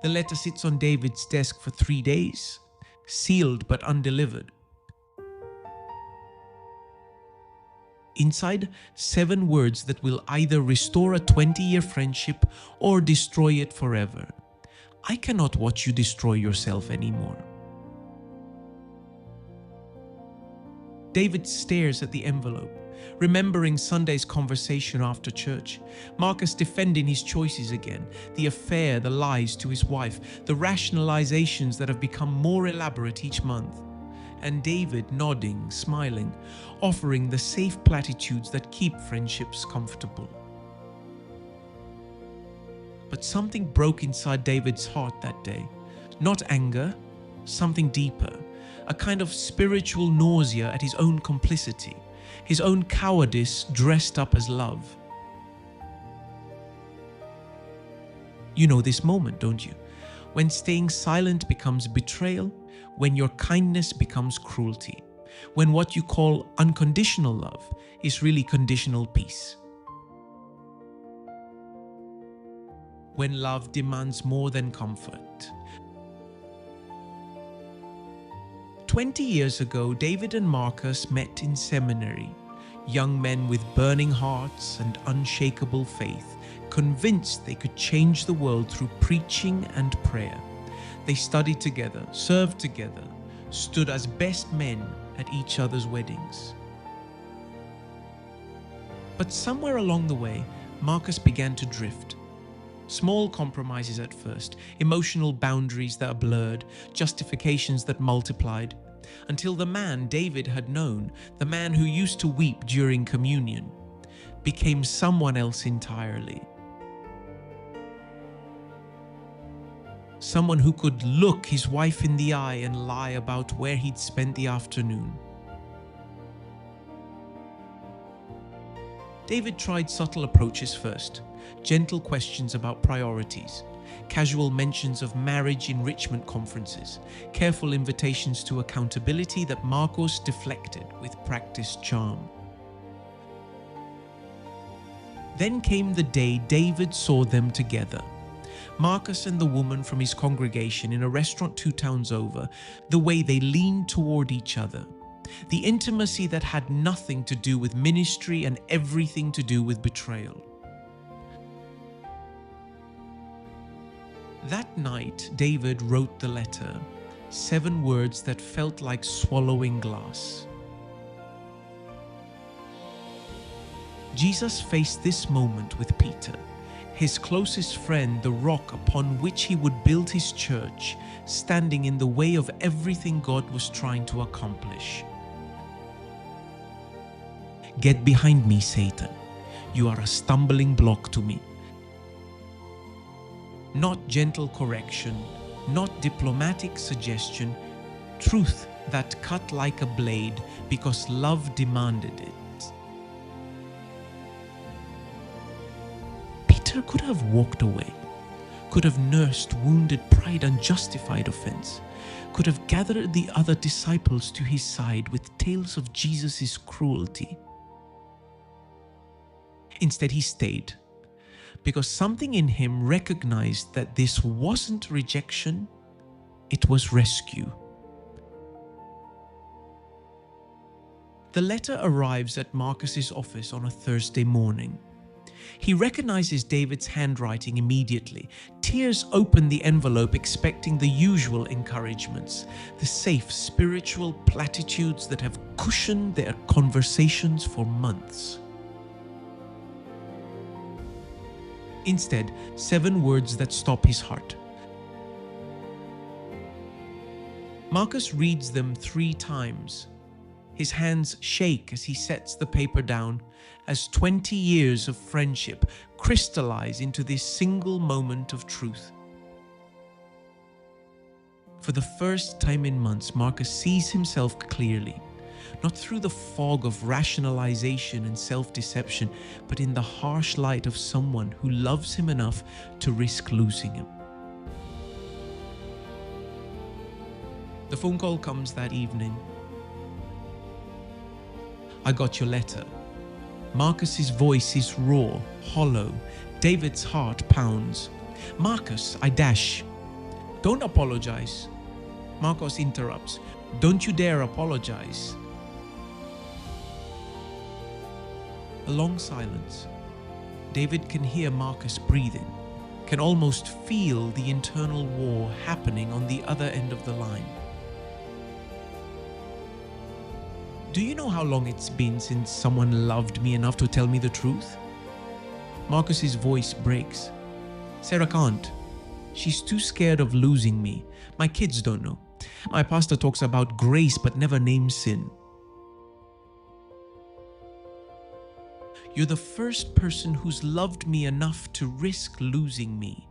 The letter sits on David's desk for 3 days, sealed but undelivered. Inside, 7 words that will either restore a 20-year friendship or destroy it forever. I cannot watch you destroy yourself anymore. David stares at the envelope, remembering Sunday's conversation after church. Marcus defending his choices again, the affair, the lies to his wife, the rationalizations that have become more elaborate each month. And David nodding, smiling, offering the safe platitudes that keep friendships comfortable. But something broke inside David's heart that day. Not anger, something deeper. A kind of spiritual nausea at his own complicity, his own cowardice dressed up as love. You know this moment, don't you? When staying silent becomes betrayal, when your kindness becomes cruelty, when what you call unconditional love is really conditional peace. When love demands more than comfort. 20 years ago, David and Marcus met in seminary, young men with burning hearts and unshakable faith, convinced they could change the world through preaching and prayer. They studied together, served together, stood as best men at each other's weddings. But somewhere along the way, Marcus began to drift. Small compromises at first, emotional boundaries that are blurred, justifications that multiplied, until the man David had known, the man who used to weep during communion, became someone else entirely. Someone who could look his wife in the eye and lie about where he'd spent the afternoon. David tried subtle approaches first, gentle questions about priorities, casual mentions of marriage enrichment conferences, careful invitations to accountability that Marcus deflected with practiced charm. Then came the day David saw them together. Marcus and the woman from his congregation in a restaurant 2 towns over, the way they leaned toward each other, the intimacy that had nothing to do with ministry and everything to do with betrayal. That night, David wrote the letter, 7 words that felt like swallowing glass. Jesus faced this moment with Peter, his closest friend, the rock upon which he would build his church, standing in the way of everything God was trying to accomplish. Get behind me, Satan. You are a stumbling block to me. Not gentle correction, not diplomatic suggestion, truth that cut like a blade because love demanded it. Peter could have walked away, could have nursed wounded pride and justified offense, could have gathered the other disciples to his side with tales of Jesus' cruelty. Instead, he stayed, because something in him recognized that this wasn't rejection, it was rescue. The letter arrives at Marcus's office on a Thursday morning. He recognizes David's handwriting immediately. Tears open the envelope, expecting the usual encouragements, the safe spiritual platitudes that have cushioned their conversations for months. Instead, 7 words that stop his heart. Marcus reads them 3 times. His hands shake as he sets the paper down, as 20 years of friendship crystallize into this single moment of truth. For the first time in months, Marcus sees himself clearly, not through the fog of rationalization and self-deception, but in the harsh light of someone who loves him enough to risk losing him. The phone call comes that evening. I got your letter. Marcus's voice is raw, hollow. David's heart pounds. Marcus, I dash. Don't apologize. Marcos interrupts. Don't you dare apologize. A long silence. David can hear Marcus breathing, can almost feel the internal war happening on the other end of the line. Do you know how long it's been since someone loved me enough to tell me the truth? Marcus's voice breaks. Sarah can't. She's too scared of losing me. My kids don't know. My pastor talks about grace but never names sin. You're the first person who's loved me enough to risk losing me.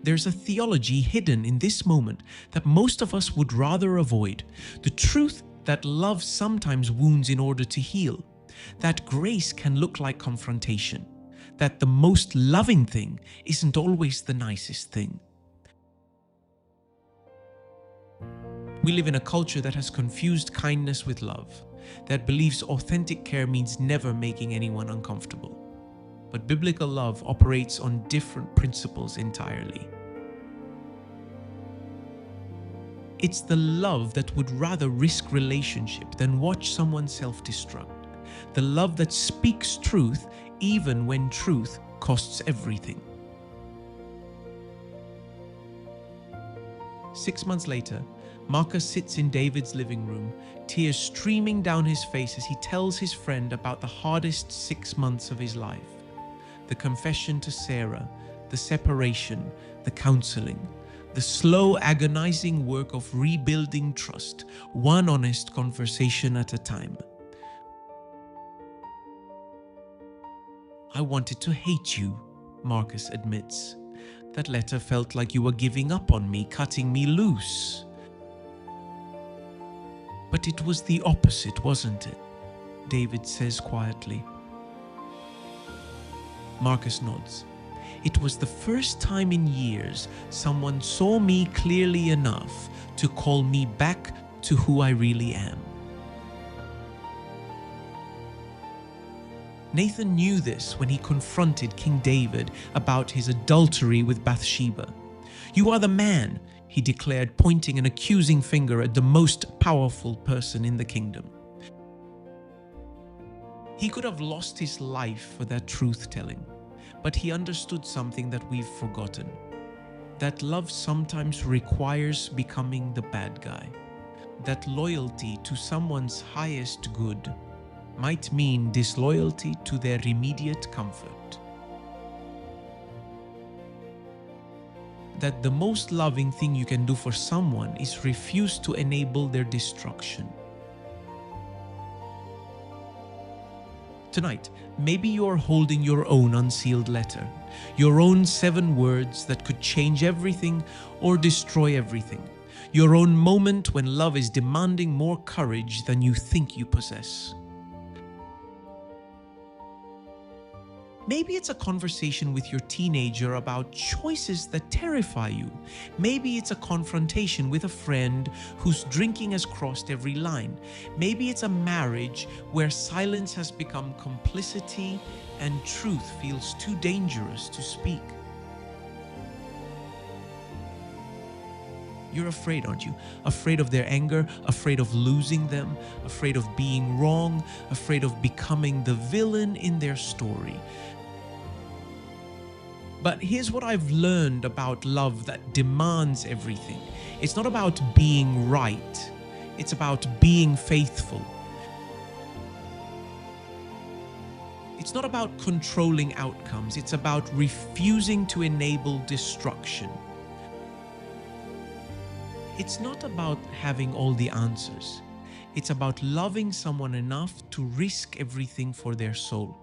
There's a theology hidden in this moment that most of us would rather avoid. The truth that love sometimes wounds in order to heal. That grace can look like confrontation. That the most loving thing isn't always the nicest thing. We live in a culture that has confused kindness with love, that believes authentic care means never making anyone uncomfortable. But biblical love operates on different principles entirely. It's the love that would rather risk relationship than watch someone self-destruct. The love that speaks truth even when truth costs everything. 6 months later, Marcus sits in David's living room, tears streaming down his face as he tells his friend about the hardest 6 months of his life. The confession to Sarah, the separation, the counseling, the slow, agonizing work of rebuilding trust, one honest conversation at a time. I wanted to hate you, Marcus admits. That letter felt like you were giving up on me, cutting me loose. But it was the opposite, wasn't it? David says quietly. Marcus nods. It was the first time in years someone saw me clearly enough to call me back to who I really am. Nathan knew this when he confronted King David about his adultery with Bathsheba. "You are the man," he declared, pointing an accusing finger at the most powerful person in the kingdom. He could have lost his life for that truth-telling, but he understood something that we've forgotten. That love sometimes requires becoming the bad guy. That loyalty to someone's highest good might mean disloyalty to their immediate comfort. That the most loving thing you can do for someone is refuse to enable their destruction. Tonight, maybe you're holding your own unsealed letter, your own 7 words that could change everything or destroy everything, your own moment when love is demanding more courage than you think you possess. Maybe it's a conversation with your teenager about choices that terrify you. Maybe it's a confrontation with a friend whose drinking has crossed every line. Maybe it's a marriage where silence has become complicity and truth feels too dangerous to speak. You're afraid, aren't you? Afraid of their anger, afraid of losing them, afraid of being wrong, afraid of becoming the villain in their story. But here's what I've learned about love that demands everything. It's not about being right. It's about being faithful. It's not about controlling outcomes. It's about refusing to enable destruction. It's not about having all the answers. It's about loving someone enough to risk everything for their soul.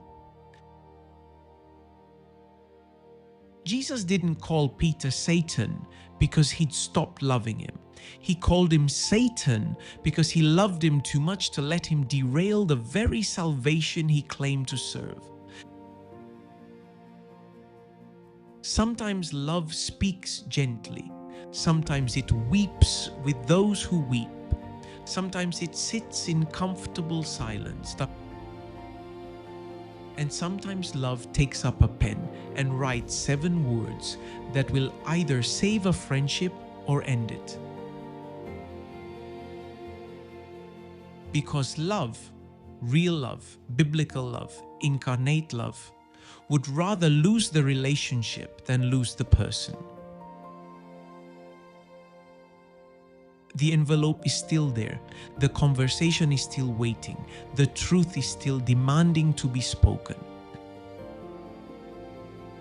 Jesus didn't call Peter Satan because he'd stopped loving him. He called him Satan because he loved him too much to let him derail the very salvation he claimed to serve. Sometimes love speaks gently. Sometimes it weeps with those who weep. Sometimes it sits in comfortable silence. And sometimes love takes up a pen and writes 7 words that will either save a friendship or end it. Because love, real love, biblical love, incarnate love, would rather lose the relationship than lose the person. The envelope is still there, the conversation is still waiting, the truth is still demanding to be spoken.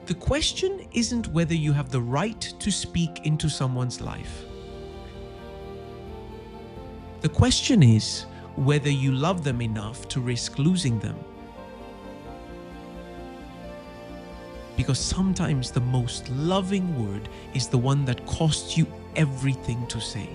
The question isn't whether you have the right to speak into someone's life. The question is whether you love them enough to risk losing them. Because sometimes the most loving word is the one that costs you everything to say.